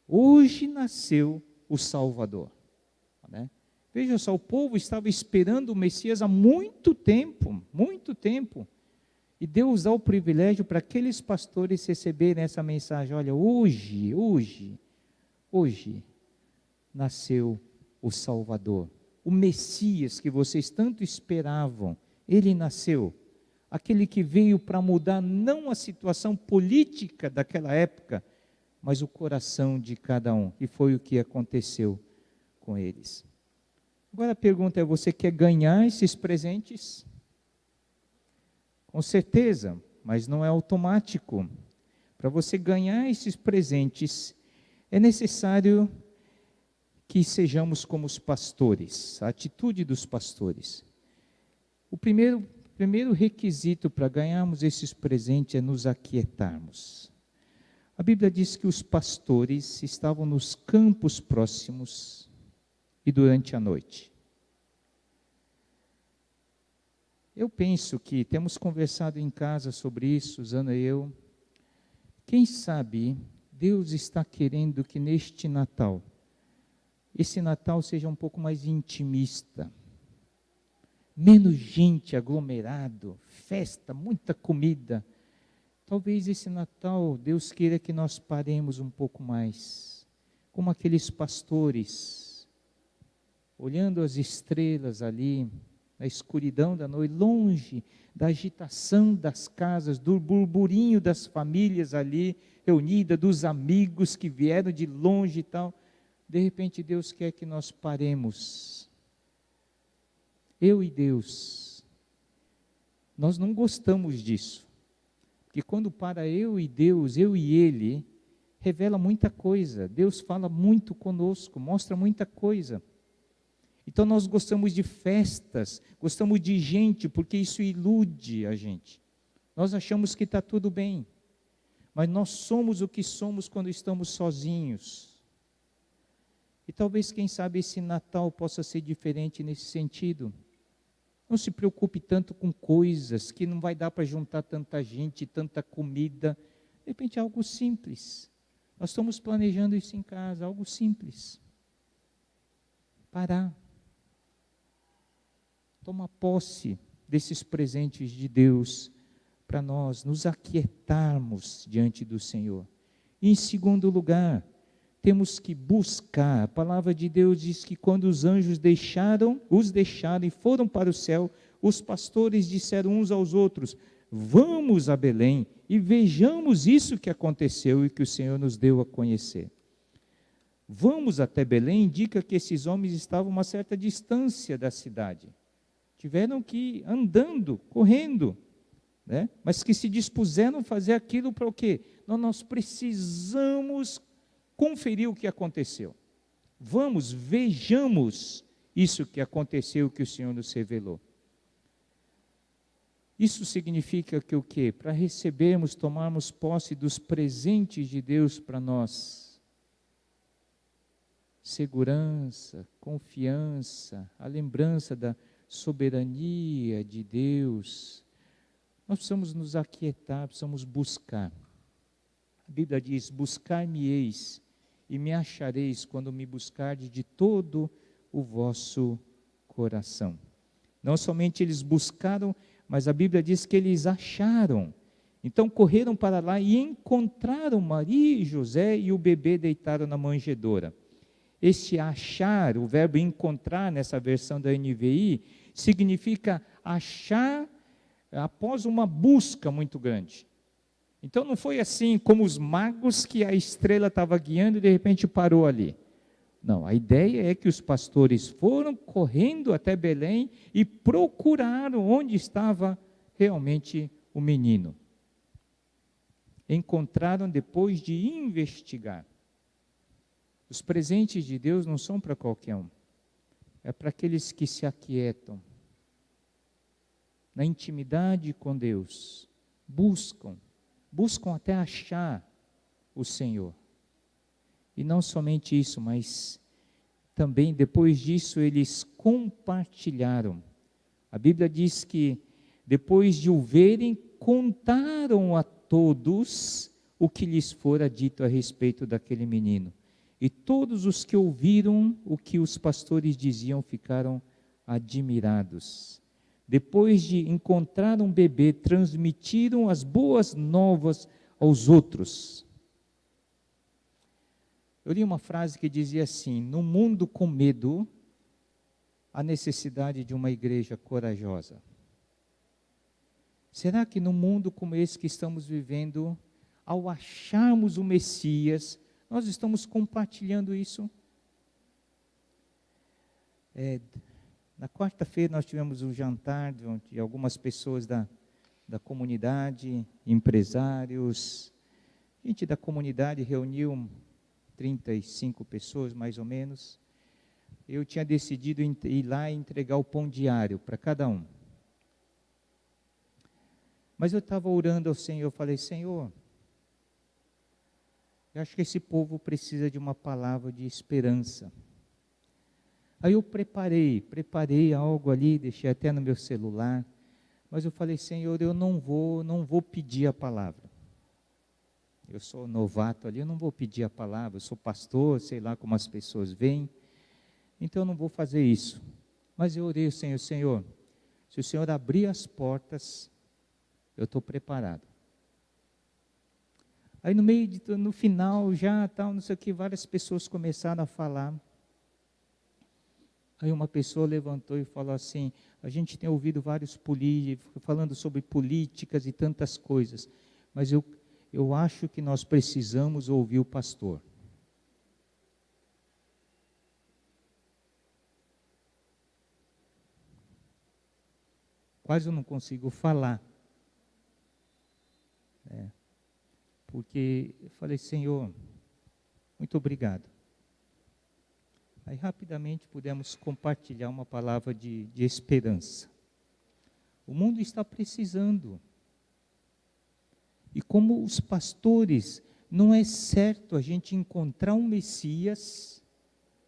Hoje nasceu o Salvador. Né? Veja só, o povo estava esperando o Messias há muito tempo, muito tempo. E Deus dá o privilégio para aqueles pastores receberem essa mensagem. Olha, hoje nasceu o Salvador. O Messias que vocês tanto esperavam, ele nasceu. Aquele que veio para mudar não a situação política daquela época, mas o coração de cada um. E foi o que aconteceu com eles. Agora a pergunta é: você quer ganhar esses presentes? Com certeza, mas não é automático. Para você ganhar esses presentes, é necessário que sejamos como os pastores, a atitude dos pastores. O primeiro primeiro requisito para ganharmos esses presentes é nos aquietarmos. A Bíblia diz que os pastores estavam nos campos próximos e durante a noite. Eu penso que temos conversado em casa sobre isso, Susana e eu. Quem sabe Deus está querendo que neste Natal, esse Natal seja um pouco mais intimista. Menos gente, aglomerado, festa, muita comida. Talvez esse Natal Deus queira que nós paremos um pouco mais, como aqueles pastores, olhando as estrelas ali, na escuridão da noite, longe da agitação das casas, do burburinho das famílias ali, reunidas, dos amigos que vieram de longe e tal. De repente Deus quer que nós paremos. Eu e Deus, nós não gostamos disso. Porque quando para eu e Deus, eu e Ele, revela muita coisa. Deus fala muito conosco, mostra muita coisa. Então nós gostamos de festas, gostamos de gente, porque isso ilude a gente. Nós achamos que está tudo bem. Mas nós somos o que somos quando estamos sozinhos. E talvez, quem sabe, esse Natal possa ser diferente nesse sentido. Não se preocupe tanto com coisas que não vai dar para juntar tanta gente, tanta comida. De repente, algo simples. Nós estamos planejando isso em casa, algo simples. Parar. Tomar posse desses presentes de Deus para nós nos aquietarmos diante do Senhor. E, em segundo lugar, temos que buscar. A palavra de Deus diz que quando os anjos os deixaram e foram para o céu, os pastores disseram uns aos outros: vamos a Belém e vejamos isso que aconteceu e que o Senhor nos deu a conhecer. Vamos até Belém indica que esses homens estavam a uma certa distância da cidade. Tiveram que ir andando, correndo, né? Mas que se dispuseram a fazer aquilo para o quê? Nós precisamos conferir o que aconteceu. Vamos, vejamos isso que aconteceu, que o Senhor nos revelou. Isso significa que o quê? Para recebermos, tomarmos posse dos presentes de Deus para nós. Segurança, confiança, a lembrança da soberania de Deus. Nós precisamos nos aquietar, precisamos buscar. A Bíblia diz: buscar-me-eis e me achareis quando me buscardes de todo o vosso coração. Não somente eles buscaram, mas a Bíblia diz que eles acharam. Então correram para lá e encontraram Maria e José e o bebê deitaram na manjedoura. Este achar, o verbo encontrar nessa versão da NVI, significa achar após uma busca muito grande. Então não foi assim como os magos que a estrela estava guiando e de repente parou ali. Não, a ideia é que os pastores foram correndo até Belém e procuraram onde estava realmente o menino. Encontraram depois de investigar. Os presentes de Deus não são para qualquer um. É para aqueles que se aquietam. Na intimidade com Deus. Buscam até achar o Senhor. E não somente isso, mas também depois disso eles compartilharam. A Bíblia diz que depois de o verem, contaram a todos o que lhes fora dito a respeito daquele menino. E todos os que ouviram o que os pastores diziam ficaram admirados. Depois de encontrar um bebê, transmitiram as boas novas aos outros. Eu li uma frase que dizia assim: no mundo com medo, há necessidade de uma igreja corajosa. Será que no mundo como esse que estamos vivendo, ao acharmos o Messias, nós estamos compartilhando isso? Na quarta-feira nós tivemos um jantar de algumas pessoas da comunidade, empresários. Gente da comunidade reuniu 35 pessoas, mais ou menos. Eu tinha decidido ir lá e entregar o pão diário para cada um. Mas eu estava orando ao Senhor, eu falei, Senhor, eu acho que esse povo precisa de uma palavra de esperança. Aí eu preparei algo ali, deixei até no meu celular, mas eu falei, Senhor, eu não vou pedir a palavra. Eu sou novato ali, eu não vou pedir a palavra, eu sou pastor, sei lá como as pessoas veem, então eu não vou fazer isso. Mas eu orei ao Senhor, Senhor, se o Senhor abrir as portas, eu estou preparado. Aí no final já, tal, não sei o que, várias pessoas começaram a falar. Aí uma pessoa levantou e falou assim, a gente tem ouvido vários políticos falando sobre políticas e tantas coisas, mas eu acho que nós precisamos ouvir o pastor. Quase eu não consigo falar. Porque eu falei, Senhor, muito obrigado. Aí rapidamente pudemos compartilhar uma palavra de esperança. O mundo está precisando. E como os pastores, não é certo a gente encontrar um Messias,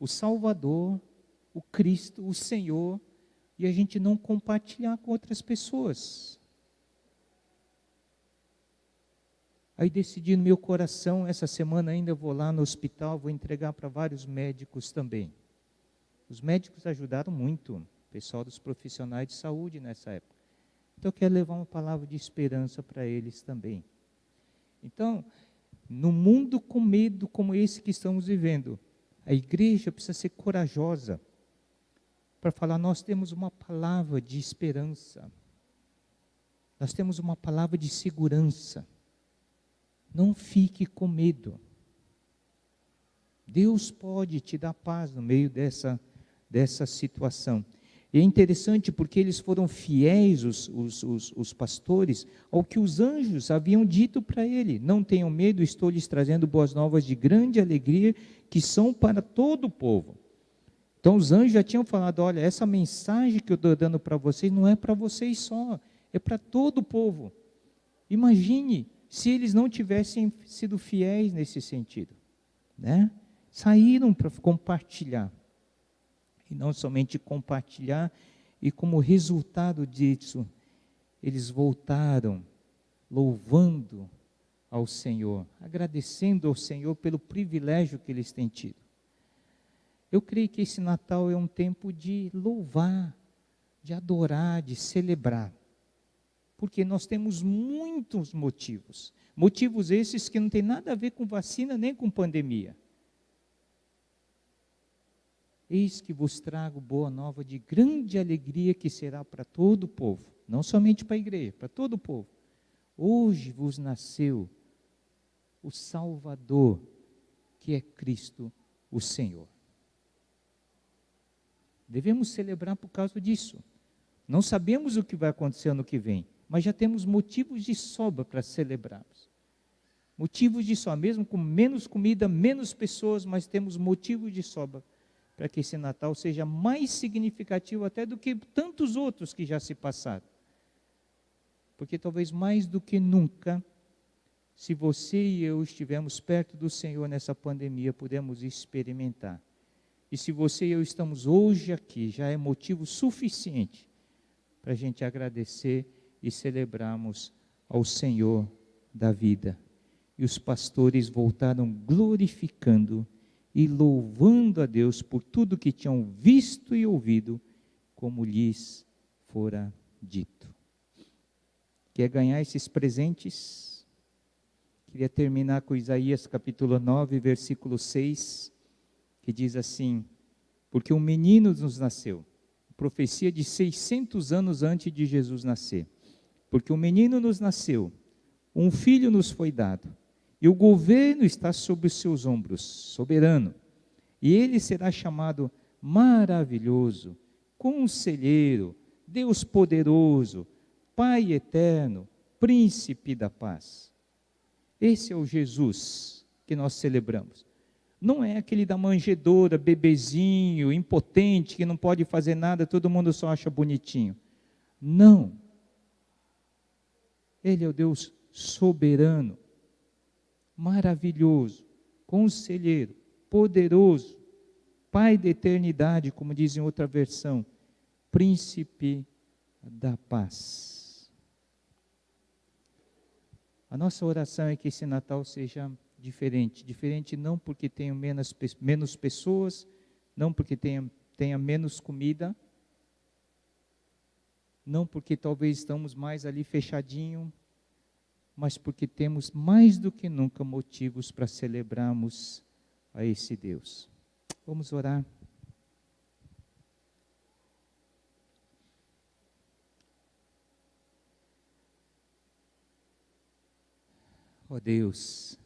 o Salvador, o Cristo, o Senhor, e a gente não compartilhar com outras pessoas. Aí decidi no meu coração, essa semana ainda eu vou lá no hospital, vou entregar para vários médicos também. Os médicos ajudaram muito, o pessoal dos profissionais de saúde nessa época. Então eu quero levar uma palavra de esperança para eles também. Então, no mundo com medo como esse que estamos vivendo, a igreja precisa ser corajosa para falar, nós temos uma palavra de esperança. Nós temos uma palavra de segurança. Não fique com medo. Deus pode te dar paz no meio dessa situação. E é interessante porque eles foram fiéis, os pastores, ao que os anjos haviam dito para ele. Não tenham medo, estou lhes trazendo boas novas de grande alegria, que são para todo o povo. Então os anjos já tinham falado, olha, essa mensagem que eu estou dando para vocês, não é para vocês só, é para todo o povo. Imagine se eles não tivessem sido fiéis nesse sentido, né? Saíram para compartilhar, e não somente compartilhar, e como resultado disso, eles voltaram louvando ao Senhor, agradecendo ao Senhor pelo privilégio que eles têm tido. Eu creio que esse Natal é um tempo de louvar, de adorar, de celebrar. Porque nós temos muitos motivos. Motivos esses que não tem nada a ver com vacina nem com pandemia. Eis que vos trago boa nova de grande alegria que será para todo o povo. Não somente para a igreja, para todo o povo. Hoje vos nasceu o Salvador, que é Cristo, o Senhor. Devemos celebrar por causa disso. Não sabemos o que vai acontecer ano que vem, mas já temos motivos de sobra para celebrarmos. Motivos de sobra, mesmo com menos comida, menos pessoas, mas temos motivos de sobra para que esse Natal seja mais significativo até do que tantos outros que já se passaram. Porque talvez mais do que nunca, se você e eu estivermos perto do Senhor nessa pandemia, podemos experimentar. E se você e eu estamos hoje aqui, já é motivo suficiente para a gente agradecer e celebrarmos ao Senhor da vida. E os pastores voltaram glorificando e louvando a Deus por tudo que tinham visto e ouvido, como lhes fora dito. Quer ganhar esses presentes? Queria terminar com Isaías capítulo 9, versículo 6, que diz assim, porque um menino nos nasceu, profecia de 600 anos antes de Jesus nascer, porque um menino nos nasceu, um filho nos foi dado, e o governo está sobre os seus ombros, soberano, e ele será chamado maravilhoso, conselheiro, Deus poderoso, Pai eterno, príncipe da paz. Esse é o Jesus que nós celebramos. Não é aquele da manjedoura, bebezinho, impotente, que não pode fazer nada, todo mundo só acha bonitinho. Não. Ele é o Deus soberano, maravilhoso, conselheiro, poderoso, Pai da eternidade, como diz em outra versão, Príncipe da paz. A nossa oração é que esse Natal seja diferente. Diferente não porque tenha menos pessoas, não porque tenha menos comida, não porque talvez estamos mais ali fechadinho, mas porque temos mais do que nunca motivos para celebrarmos a esse Deus. Vamos orar. Ó Deus,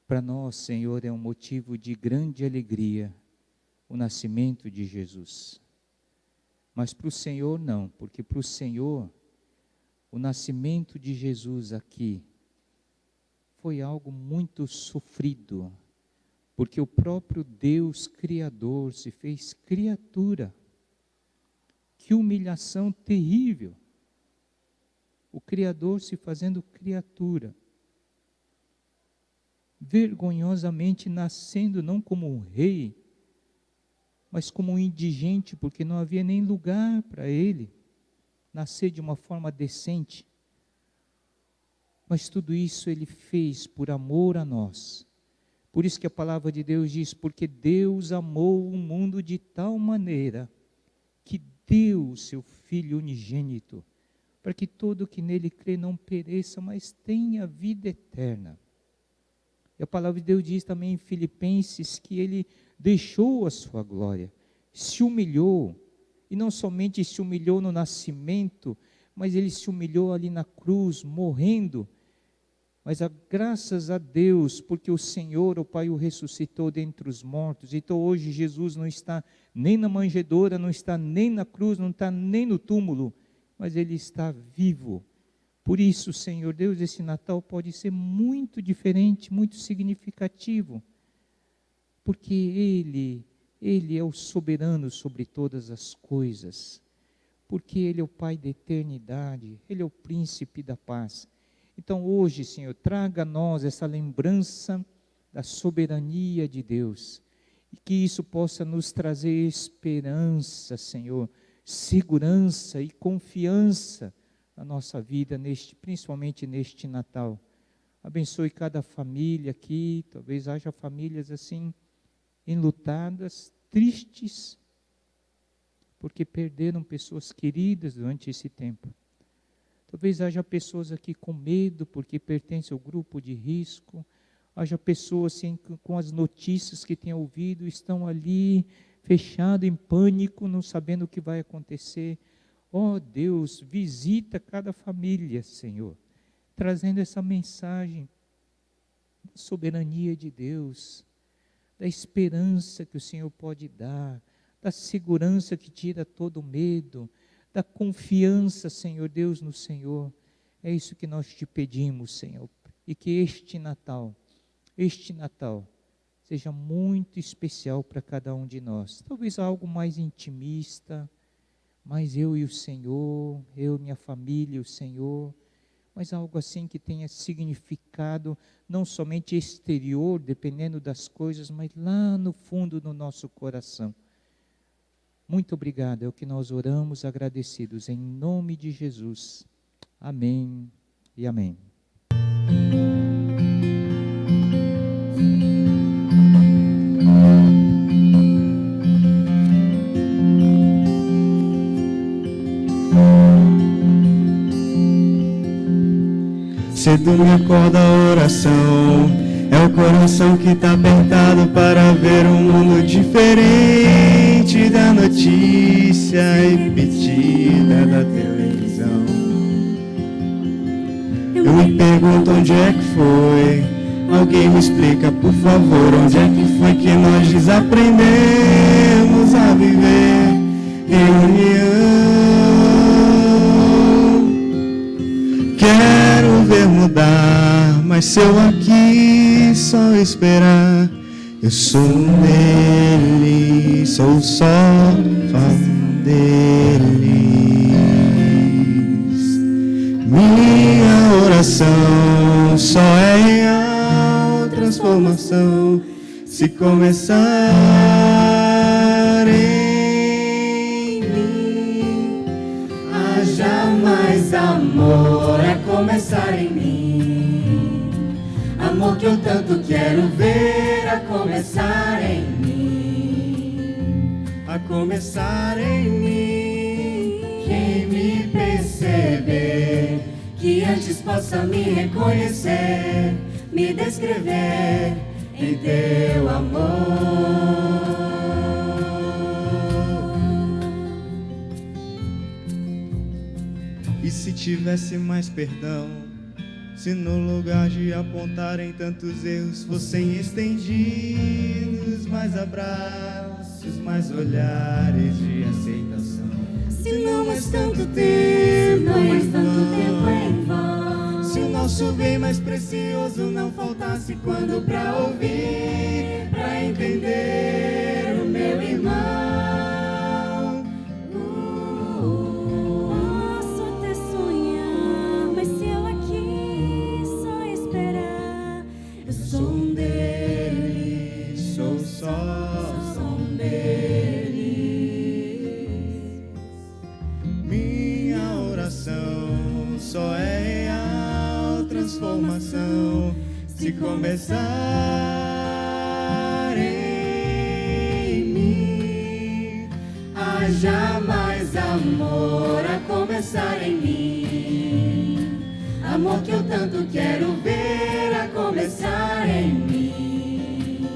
para nós, Senhor, é um motivo de grande alegria o nascimento de Jesus. Mas para o Senhor não, porque para o Senhor, o nascimento de Jesus aqui foi algo muito sofrido, porque o próprio Deus Criador se fez criatura. Que humilhação terrível! O Criador se fazendo criatura, vergonhosamente nascendo não como um rei, mas como um indigente, porque não havia nem lugar para ele nascer de uma forma decente. Mas tudo isso ele fez por amor a nós. Por isso que a palavra de Deus diz, porque Deus amou o mundo de tal maneira, que deu o seu Filho unigênito, para que todo que nele crê não pereça, mas tenha vida eterna. E a palavra de Deus diz também em Filipenses, que ele deixou a sua glória, se humilhou, e não somente se humilhou no nascimento, mas ele se humilhou ali na cruz, morrendo. Mas graças a Deus, porque o Senhor, o Pai, o ressuscitou dentre os mortos. Então hoje Jesus não está nem na manjedoura, não está nem na cruz, não está nem no túmulo, mas Ele está vivo. Por isso, Senhor Deus, esse Natal pode ser muito diferente, muito significativo, porque Ele é o soberano sobre todas as coisas, porque Ele é o Pai da eternidade, Ele é o Príncipe da paz. Então hoje, Senhor, traga a nós essa lembrança da soberania de Deus, e que isso possa nos trazer esperança, Senhor, segurança e confiança na nossa vida, principalmente neste Natal. Abençoe cada família aqui, talvez haja famílias assim, enlutadas, tristes, porque perderam pessoas queridas durante esse tempo. Talvez haja pessoas aqui com medo, porque pertencem ao grupo de risco. Haja pessoas assim, com as notícias que têm ouvido, estão ali, fechados em pânico, não sabendo o que vai acontecer. Ó Deus, visita cada família, Senhor, trazendo essa mensagem da soberania de Deus, da esperança que o Senhor pode dar, da segurança que tira todo o medo, da confiança, Senhor Deus, no Senhor. É isso que nós te pedimos, Senhor, e que este Natal seja muito especial para cada um de nós. Talvez algo mais intimista, mais eu e o Senhor, eu e minha família e o Senhor, mas algo assim que tenha significado não somente exterior, dependendo das coisas, mas lá no fundo do nosso coração. Muito obrigado, é o que nós oramos agradecidos, em nome de Jesus. Amém e amém. Cedo me acorda a oração, é o coração que tá apertado para ver um mundo diferente da notícia repetida da televisão. Eu me pergunto onde é que foi, alguém me explica por favor, onde é que foi que nós desaprendemos a viver em união. Quero ver mudar, mas se eu aqui só esperar, eu sou dele, sou só dele. oração só é real transformação se começar em mim. Haja mais amor a começar em mim. Amor que eu tanto quero ver a começar em mim. A começar em mim. Quem me perceber, que antes possa me reconhecer, me descrever em teu amor. E se tivesse mais perdão, se no lugar de apontarem tantos erros fossem estendidos mais abraços, mais olhares de aceitação. Se não mais tanto tempo, em vão. Se o nosso bem mais precioso não faltasse quando pra ouvir, pra entender o meu irmão. Posso até sonhar, mas se eu aqui só esperar, eu sou um deles, sou só um deles. Minha oração só é real transformação se começar em mim. Haja mais amor a começar em mim. Amor que eu tanto quero ver a começar em mim.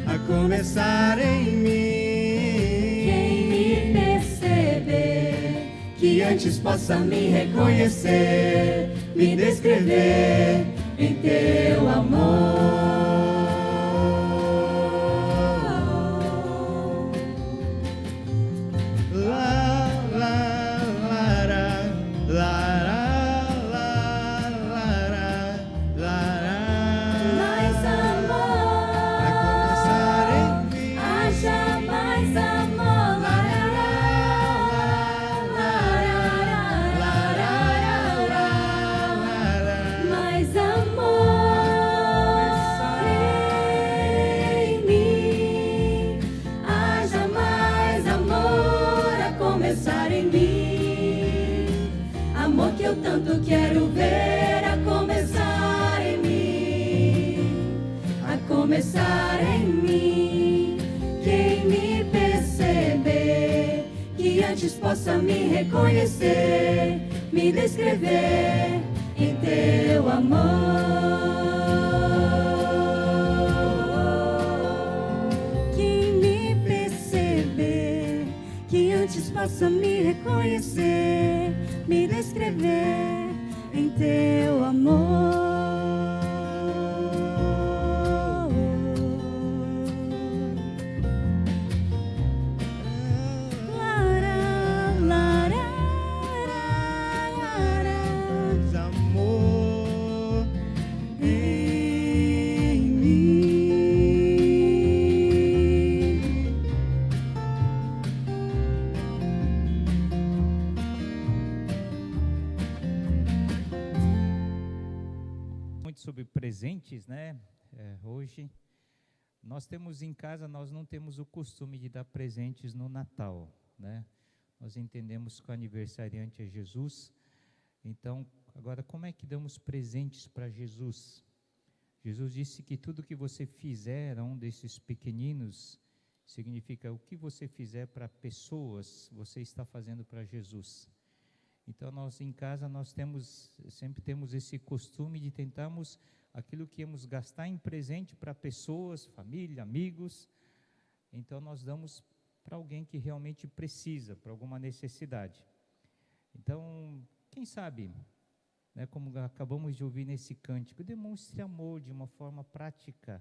A começar em mim. Quem me perceber, que antes possa me reconhecer, me descrever em teu amor. La la la ra, la ra la la ra, la ra. Mais amor A começar em mim. haja mais amor. Mais amor em mim. Haja mais amor a começar em mim. Amor que eu tanto quero ver a começar em mim. A começar em mim. Quem me perceber, que antes possa me reconhecer, me descrever em teu amor. Quem me perceber, que antes possa me reconhecer, me descrever em teu amor. Amor em mim. Muito sobre presentes, né? Hoje nós temos em casa, nós não temos o costume de dar presentes no Natal, né? Nós entendemos que o aniversariante é Jesus. Então, agora, como é que damos presentes para Jesus? Jesus disse que tudo que você fizer a um desses pequeninos, significa o que você fizer para pessoas, você está fazendo para Jesus. Então, nós em casa, sempre temos esse costume de tentarmos aquilo que íamos gastar em presente para pessoas, família, amigos. Então, nós damos para alguém que realmente precisa, para alguma necessidade. Então, quem sabe, né, como acabamos de ouvir nesse cântico, demonstre amor de uma forma prática,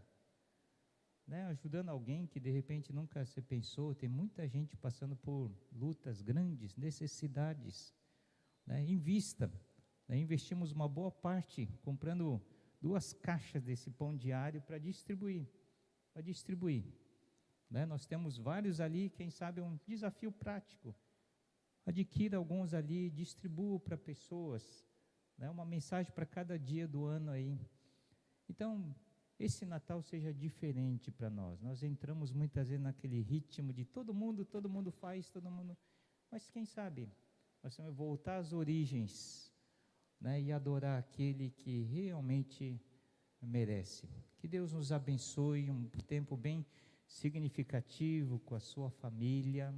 né, ajudando alguém que de repente nunca se pensou. Tem muita gente passando por lutas grandes, necessidades, né, invista, né, investimos uma boa parte comprando 2 caixas desse pão diário para distribuir, né, nós temos vários ali, quem sabe um desafio prático. Adquira alguns ali, distribua para pessoas, né? Uma mensagem para cada dia do ano aí. Então, esse Natal seja diferente para nós. Nós entramos muitas vezes naquele ritmo de todo mundo faz, todo mundo... Mas quem sabe, nós temos que voltar às origens, né? E adorar aquele que realmente merece. Que Deus nos abençoe, um tempo bem significativo com a sua família,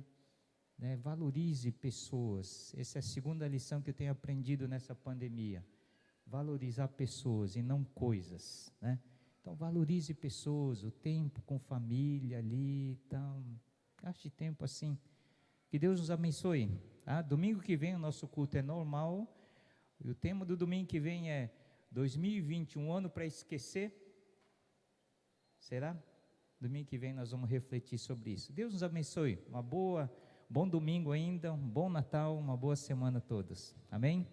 né? Valorize pessoas. Essa é a segunda lição que eu tenho aprendido nessa pandemia. Valorizar pessoas e não coisas, né? Então valorize pessoas, o tempo com família ali, então, gaste tempo assim. Que Deus nos abençoe. Domingo que vem o nosso culto é normal, e o tema do domingo que vem é 2020, um ano para esquecer. Será? Domingo que vem nós vamos refletir sobre isso. Deus nos abençoe. Bom domingo ainda, um bom Natal, uma boa semana a todos. Amém?